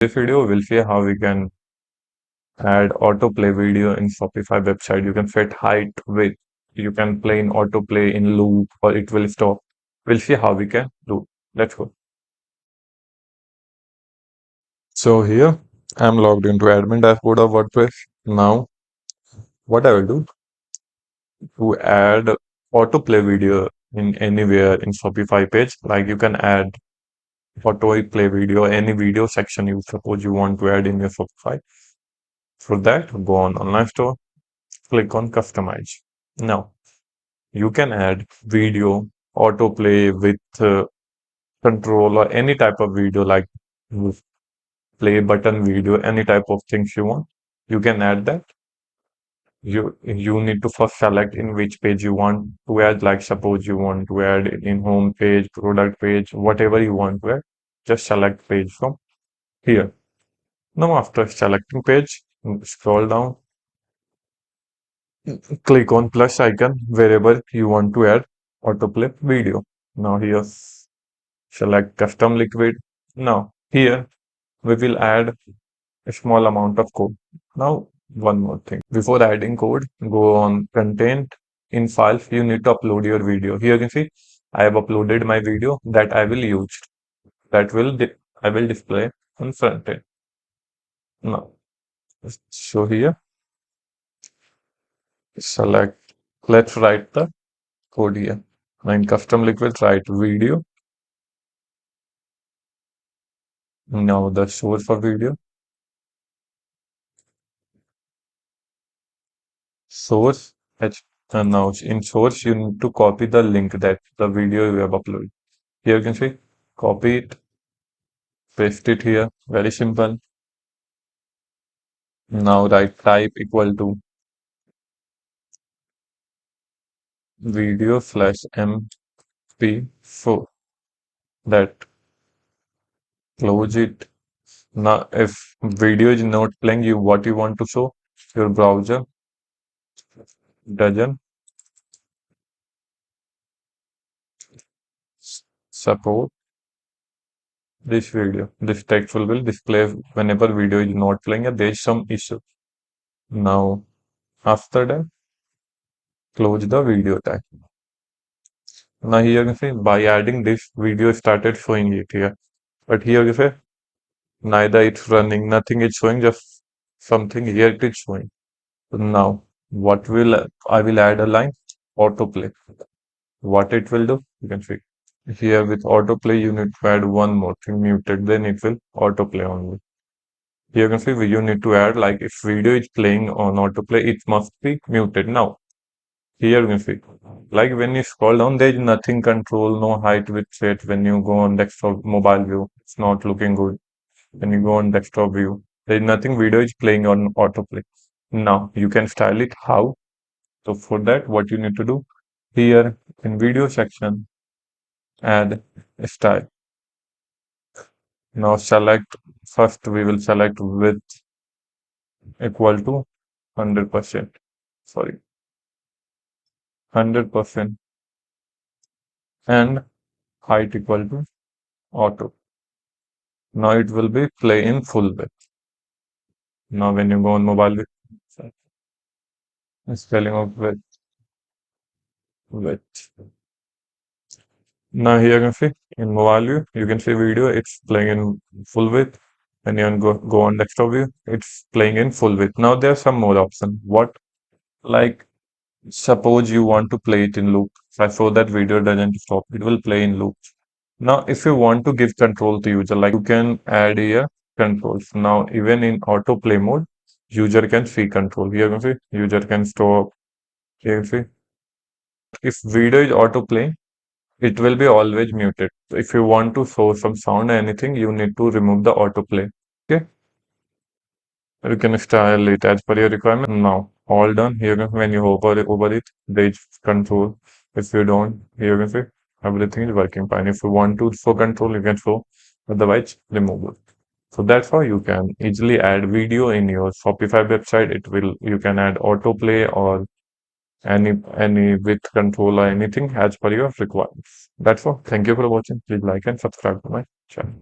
This video we'll see how we can add autoplay video in Shopify website. You can set height, width, you can play in autoplay in loop or it will stop. We'll see how we can do. Let's go. So here I'm logged into admin dashboard of WordPress. Now what I will do to add autoplay video in anywhere in Shopify page, like you can add autoplay video, any video section you suppose you want to add in your Shopify. For that, go on online store, click on customize. Now you can add video autoplay with control or any type of video like play button video, any type of things you want. You can add that. You need to first select in which page you want to add. Like suppose you want to add it in home page, product page, whatever you want to add. Just select page from here. Now after selecting page, scroll down, click on plus icon wherever you want to add autoplay video. Now here select custom liquid. Now here we will add a small amount of code. Now one more thing. Before adding code, go on content in files. You need to upload your video. Here you can see I have uploaded my video that I will use. That will I will display on front end. Now so here select. Let's write the code here. Now in custom liquid write video. Now the source for video. Source H and now in source you need to copy the link that the video you have uploaded. Here you can see copy it, paste it here, very simple. Now write type equal to video slash mp4, that close it. Now if video is not playing, you what you want to show, your browser doesn't support this video. This text will display whenever video is not playing and there is some issue. Now after that, close the video tag. Now here you can see by adding this video started showing it here. But here you say neither it's running, nothing is showing, just something here it is showing. So now what will I will add a line autoplay. What it will do, you can see. Here with autoplay you need to add one more thing muted, then it will autoplay only. Here you can see you need to add like if video is playing on autoplay, it must be muted. Now here you can see like when you scroll down, there is nothing control, no height width set. When you go on desktop mobile view, it's not looking good. When you go on desktop view, there is nothing, video is playing on autoplay. Now you can style it how. So for that, what you need to do here in video section, add a style. Now select first, we will select width equal to 100%. Sorry, 100% and height equal to auto. Now it will be play in full width. Now when you go on mobile width, spelling of width. Now here you can see in mobile view, you can see video, it's playing in full width. When you go on desktop view, it's playing in full width. Now there's some more option. What, like suppose you want to play it in loop. So that video doesn't stop, it will play in loop. Now if you want to give control to user, like you can add here controls. Now even in autoplay mode, user can see control. Here you can see user can stop. Here you can see if video is autoplay, it will be always muted. So if you want to show some sound or anything, you need to remove the autoplay. Okay. You can style it as per your requirement. Now, all done. Here, when you hover over it, there is control. If you don't, here you can see everything is working fine. If you want to show control, you can show. Otherwise, remove it. So that's how you can easily add video in your Shopify website. You can add autoplay or any with control or anything as per your requirements. That's all. Thank you for watching. Please like and subscribe to my channel.